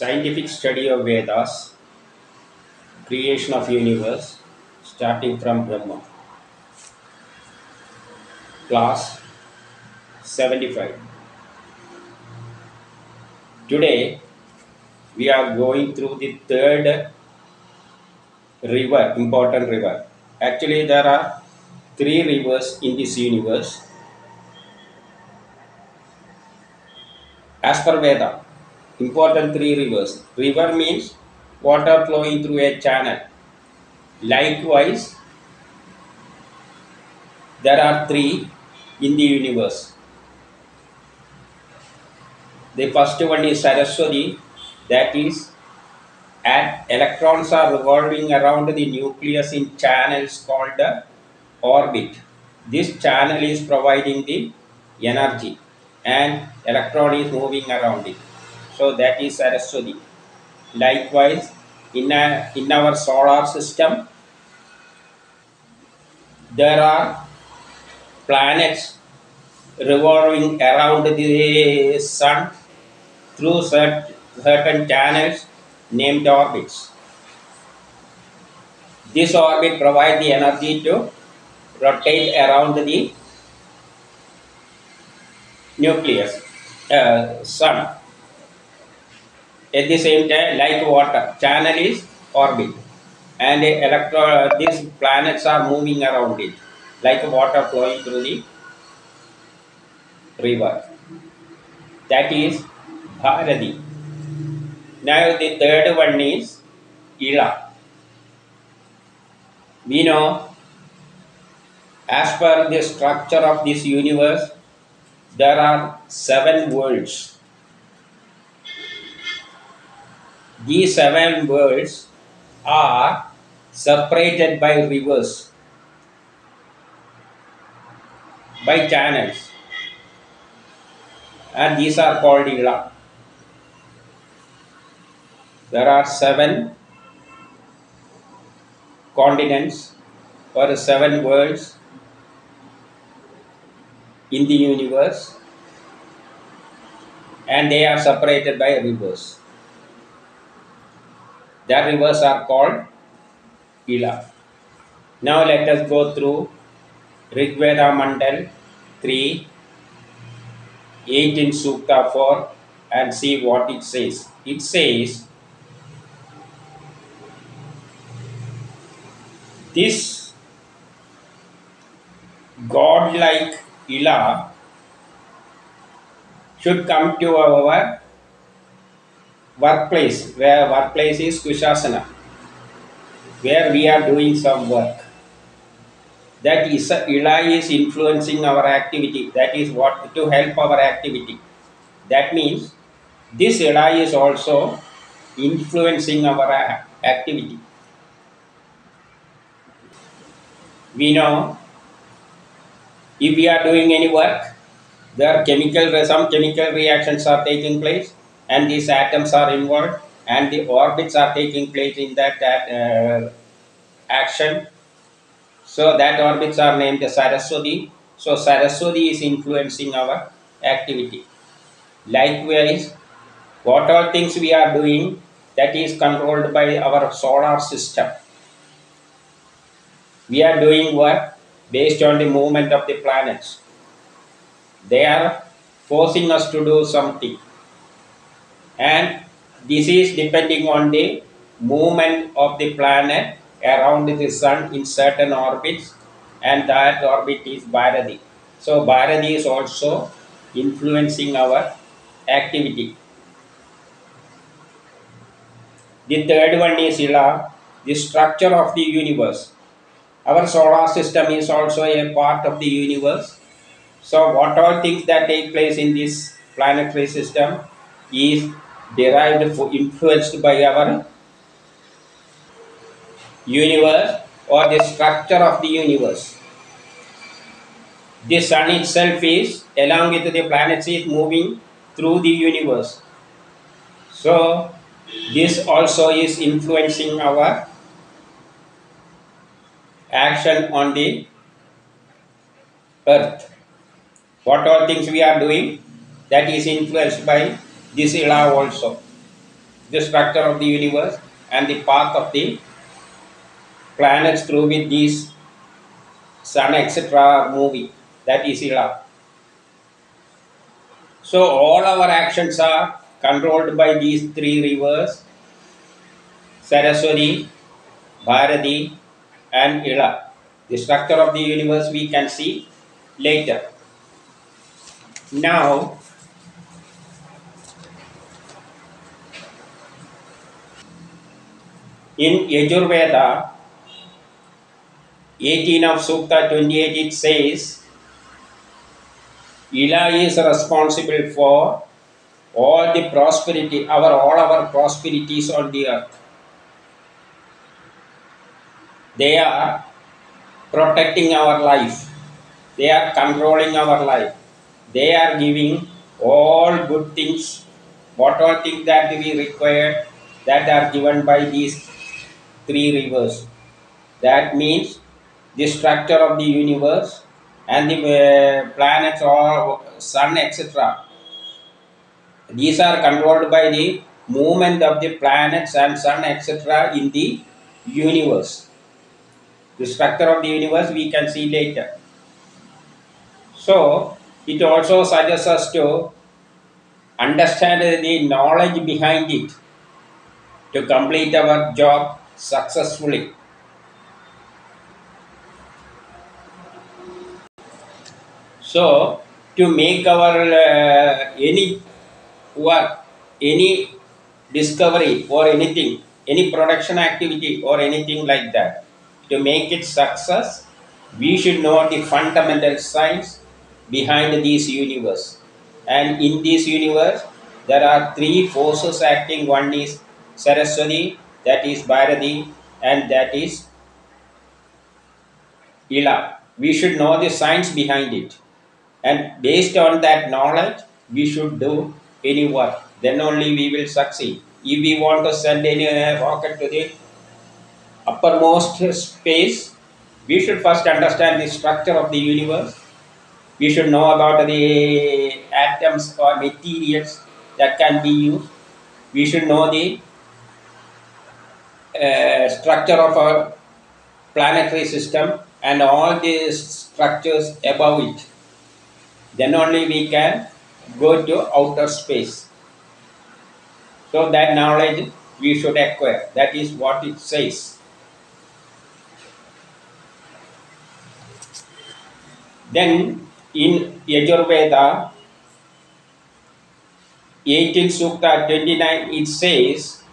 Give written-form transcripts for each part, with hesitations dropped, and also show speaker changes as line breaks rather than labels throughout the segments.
Scientific study of Vedas, creation of universe, starting from Brahma. Class 75. Today we are going through the third river, important river. Actually there are three rivers in this universe. As per Veda, important three rivers. River means water flowing through a channel. Likewise, there are three in the universe. The first one is Saraswati, that is, and electrons are revolving around the nucleus in channels called the orbit. This channel is providing the energy and electron is moving around it. So that is Saraswati. Likewise, in our solar system, there are planets revolving around the sun through certain channels named orbits. This orbit provides the energy to rotate around the nucleus, sun. At the same time, like water, channel is orbit, and these planets are moving around it, like water flowing through the river. That is Bharati. Now the third one is ILA. We know, as per the structure of this universe, there are 7 worlds. These 7 worlds are separated by rivers, by channels, and these are called ILA. There are 7 continents or 7 worlds in the universe, and they are separated by rivers. The rivers are called ILA. Now let us go through Rig Veda Mandal 3, 18 Sukta 4 and see what it says. It says, this godlike ILA should come to our workplace, where workplace is Kushasana, where we are doing some work. That is, ILA is influencing our activity. That is what to help our activity. That means this ILA is also influencing our activity. We know, if we are doing any work, there are some chemical reactions are taking place, and these atoms are involved, and the orbits are taking place in that action. So that orbits are named Saraswati. So Saraswati is influencing our activity. Likewise, what all things we are doing, that is controlled by our solar system. We are doing work based on the movement of the planets. They are forcing us to do something, and this is depending on the movement of the planet around the sun in certain orbits, and that orbit is Bharati. So Bharati is also influencing our activity. The third one is ILA, the structure of the universe. Our solar system is also a part of the universe. So what all things that take place in this planetary system is derived, influenced by our universe or the structure of the universe. The sun itself is, along with the planets, is moving through the universe. So this also is influencing our action on the earth. What all things we are doing, that is influenced by this ILA also. the structure of the universe and the path of the planets through with these sun, etc. moving. That is ILA. So all our actions are controlled by these three rivers: Saraswati, Bharati, and ILA. The structure of the universe we can see later. Now, in Yajurveda 18 of Sukta 28, it says, ILA is responsible for all the prosperity, all our prosperities on the earth. They are protecting our life. They are controlling our life. They are giving all good things, what all things that we require, that are given by these three rivers. That means the structure of the universe and the planets or sun, etc. These are controlled by the movement of the planets and sun, etc. in the universe. The structure of the universe we can see later. So, it also suggests us to understand the knowledge behind it to complete our job successfully. So, to make our any work, any discovery or anything, any production activity or anything like that, to make it success, we should know the fundamental science behind this universe. And in this universe, there are three forces acting. One is Saraswati, that is Bharati, and that is ILA. We should know the science behind it. And based on that knowledge, we should do any work. Then only we will succeed. If we want to send any rocket to the uppermost space, we should first understand the structure of the universe. We should know about the atoms or materials that can be used. We should know the structure of our planetary system and all the structures above it. Then only we can go to outer space. So that knowledge we should acquire. That is what it says. Then in Yajurveda 18 Sukta 29, it says,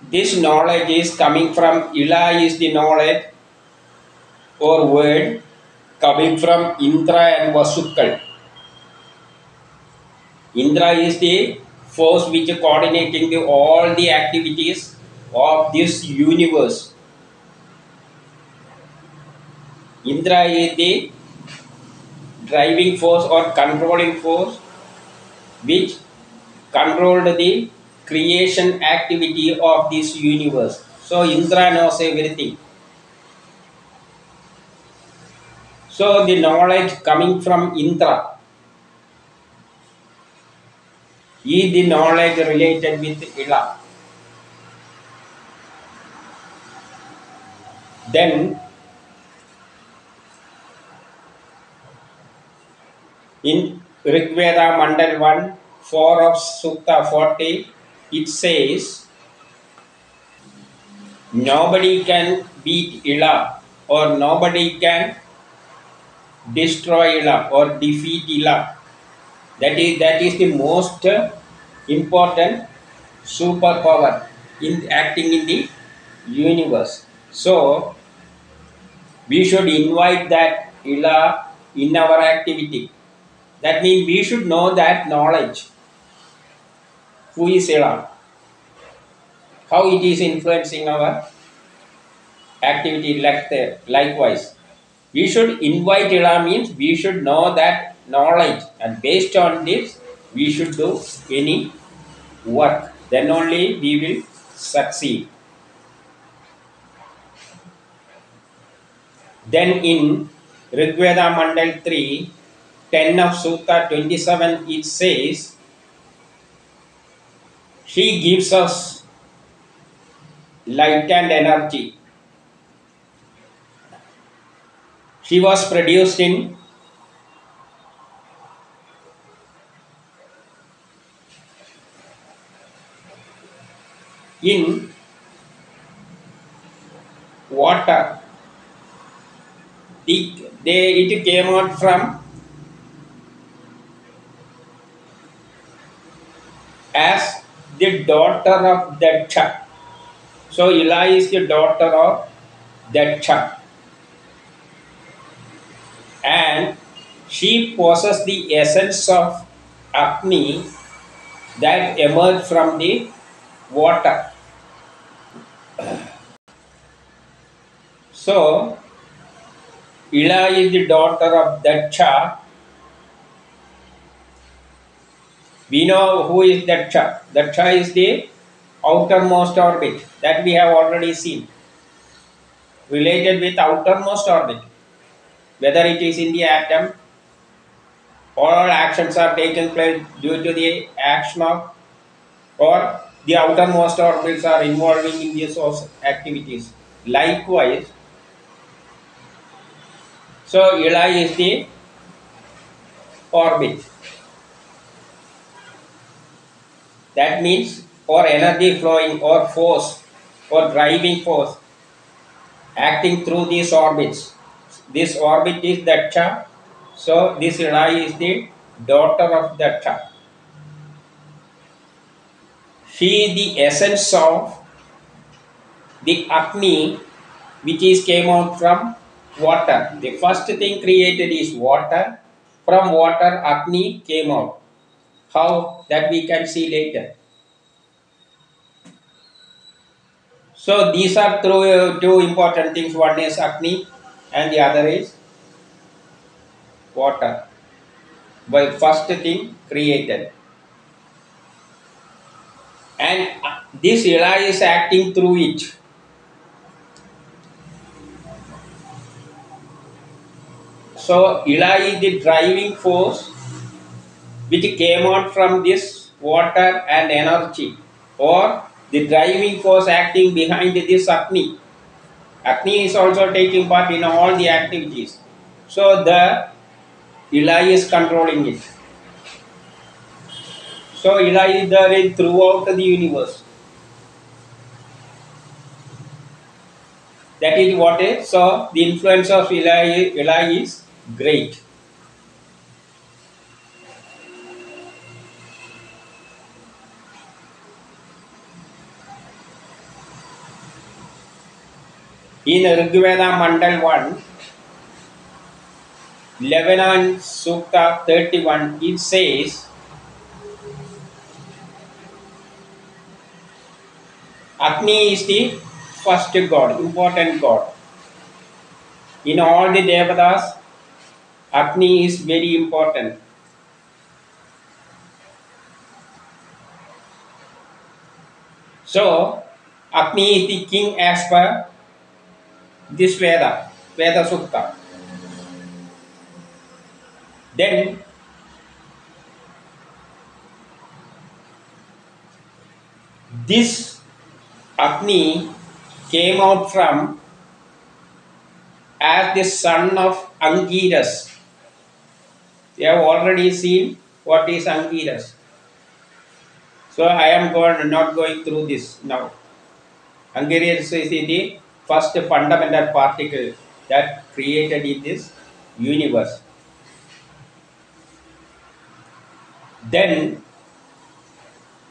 this knowledge is coming from ILA, is the knowledge or word coming from Indra and Vasukal. Indra is the force which is coordinating all the activities of this universe. Indra is the driving force or controlling force which controlled the creation activity of this universe. So Indra knows everything. So the knowledge coming from Indra is the knowledge related with ILA. Then in Rigveda Mandal 1, 4 of Sukta 40, it says, nobody can beat ILA or nobody can destroy ILA or defeat ILA. That is the most important superpower in acting in the universe. So we should invite that ILA in our activity. That means we should know that knowledge. Who is ILA? How it is influencing our activity likewise. We should invite ILA means we should know that knowledge, and based on this we should do any work. Then only we will succeed. Then in Rigveda Mandal 3, 10 of Sutta 27, it says, She gives us light and energy. She was produced in water. It came out from as the daughter of Daksha. So Ila is the daughter of Daksha, and she possesses the essence of Agni that emerged from the water. So Ila is the daughter of Daksha. We know who is Daksha. Daksha is the outermost orbit that we have already seen, related with outermost orbit. Whether it is in the atom, all actions are taking place due to the action of, or the outermost orbits are involving in these activities. Likewise, so Ila is the orbit. That means, or energy flowing, or force, or driving force acting through these orbits. This orbit is Daksha. So this Ila is the daughter of Daksha. She is the essence of the Agni, which is came out from water. The first thing created is water. From water, Agni came out. How? That we can see later. So these are two important things. One is Agni and the other is water. But first thing created. And this Ila is acting through it. So Ila is the driving force which came out from this water and energy, or the driving force acting behind this Agni. Agni is also taking part in all the activities. So the Ila is controlling it. So Ila is there throughout the universe. That is what is. So the influence of Ila is great. In Rigveda Mandal 1, 11 and Sukta 31, it says, Agni is the first god, important god. In all the Devatas, Agni is very important. So, Agni is the king as per this Veda, Veda Sukta. Then, this Agni came out from as the son of Angiras. We have already seen what is Angiras. So I am not going through this now. Angiras is the first fundamental particle that created in this universe. Then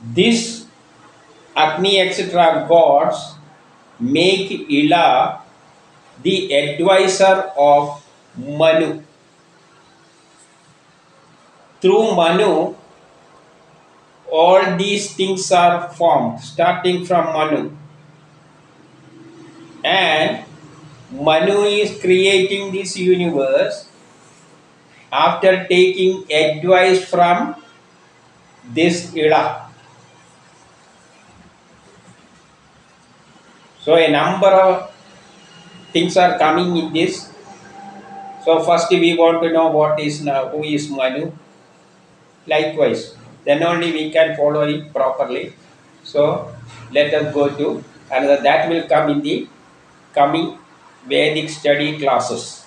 this Agni etc. gods make Ila the advisor of Manu. Through Manu, all these things are formed, starting from Manu. And Manu is creating this universe after taking advice from this Ila. So a number of things are coming in this. So first we want to know what is who is Manu. Likewise, then only we can follow it properly. So let us go to another, that will come in the coming Vedic study classes.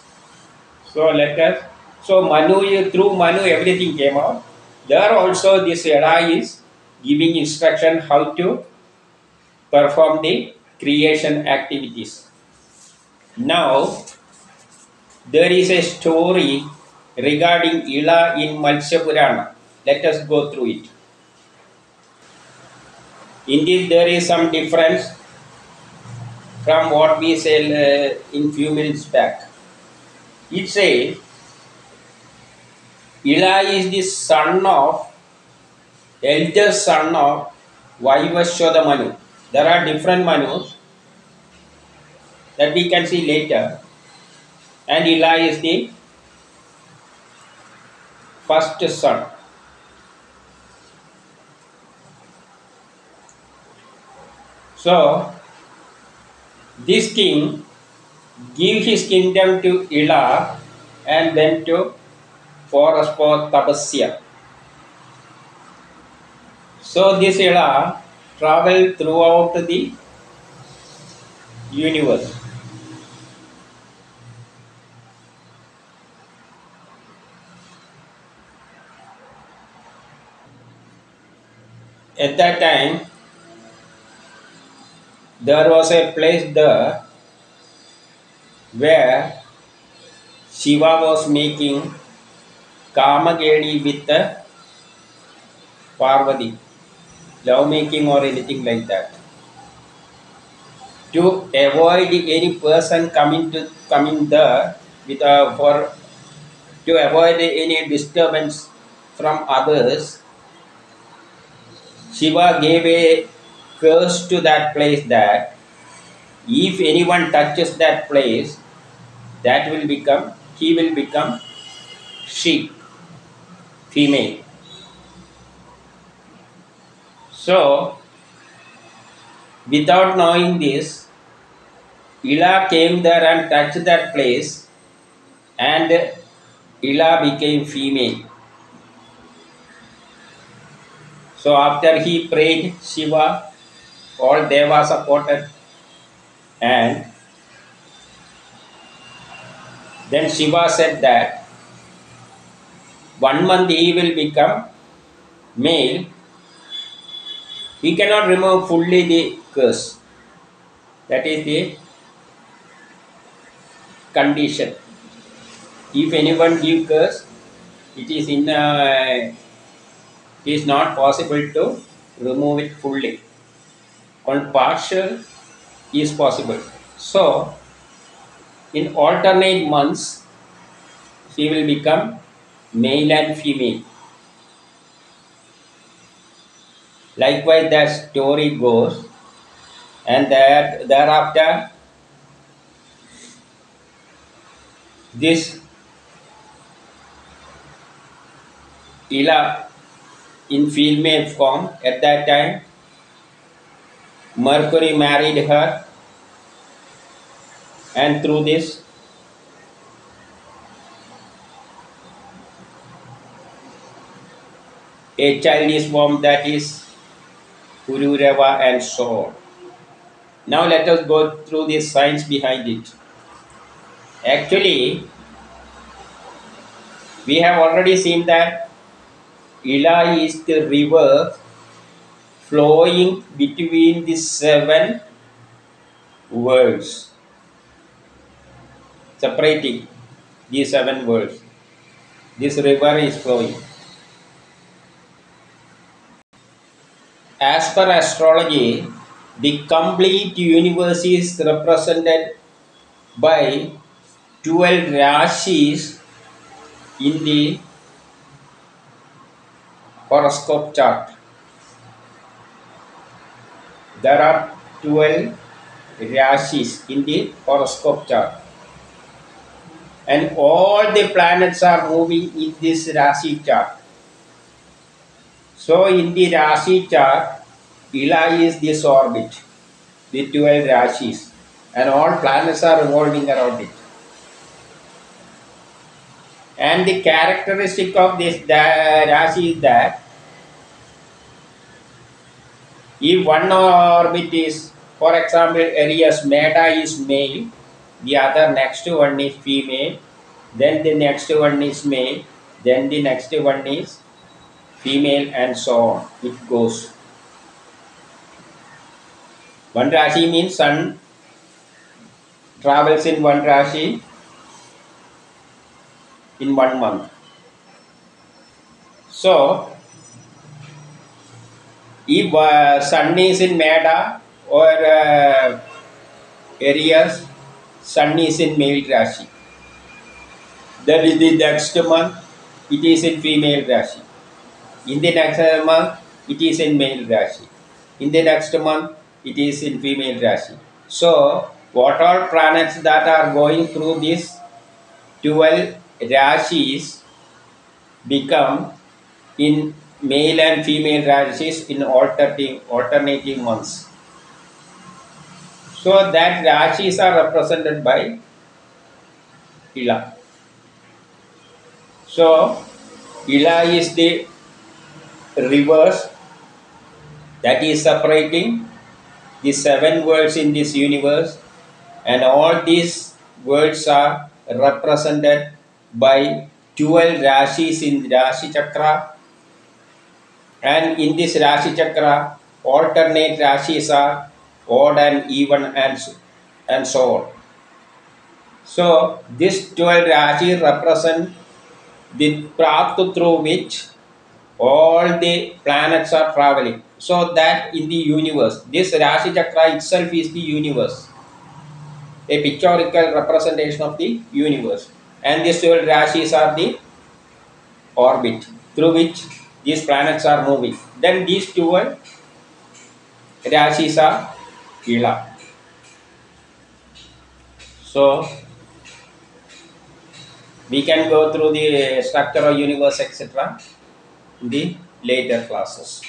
So let us, so Manu, through Manu everything came out. There also this era is giving instruction how to perform the creation activities. Now there is a story regarding ILA in Matsya Purana. Let us go through it. Indeed, there is some difference from what we said in few minutes back. It says ILA is the son of, eldest son of Vaivaswada Manu. There are different Manus that we can see later, and ILA is the first son. So this king gave his kingdom to ILA and went to forest for Tapasya. So this ILA traveled throughout the universe. At that time, there was a place there where Shiva was making Kamagedi with the Parvati, love making or anything like that. To avoid any person coming there with for to avoid any disturbance from others, Shiva gave a curse to that place that if anyone touches that place, that will become, he will become she, female. So, without knowing this, Ila came there and touched that place, and Ila became female. So, after he prayed Shiva, all devas supported, and then Shiva said that 1 month he will become male. He cannot remove fully the curse. That is the condition. If anyone give curse, it is it is not possible to remove it fully. On partial is possible. So in alternate months, she will become male and female. Likewise, that story goes, and that thereafter, this Ila in female form at that time, Mercury married her, and through this, a child is formed, that is Pururava and so on. Now let us go through the science behind it. Actually, we have already seen that Ila is the river flowing between the 7 worlds, separating these 7 worlds. This river is flowing. As per astrology, the complete universe is represented by 12 rashis in the horoscope chart. There are 12 rashis in the horoscope chart, and all the planets are moving in this rashi chart. So in the rashi chart, Ila is this orbit, the 12 rashis, and all planets are revolving around it. And the characteristic of this rashi is that If one orbit is, for example, areas MEDA is male, the other next one is female, then the next one is male, then the next one is female, and so on. It goes. One Rashi means sun travels in one Rashi in 1 month. So, if sun is in MEDA or areas, sun is in male Rashi. Then in the next month, it is in female Rashi. In the next month, it is in male Rashi. In the next month, it is in female Rashi. So, what are planets that are going through these 12 Rashis become in male and female Rashis in alternating months. So, that Rashis are represented by ILA. So, ILA is the reverse that is separating the 7 worlds in this universe, and all these worlds are represented by 12 Rashis in Rashi Chakra, and in this Rashi Chakra, alternate Rashis are odd and even, and so on. So, this 12 Rashi represent the path through which all the planets are traveling. So that in the universe, this Rashi Chakra itself is the universe, a pictorial representation of the universe, and these 12 Rashis are the orbit through which these planets are moving. Then these 12 Rashis are ILA. So we can go through the structure of universe, etc. in the later classes.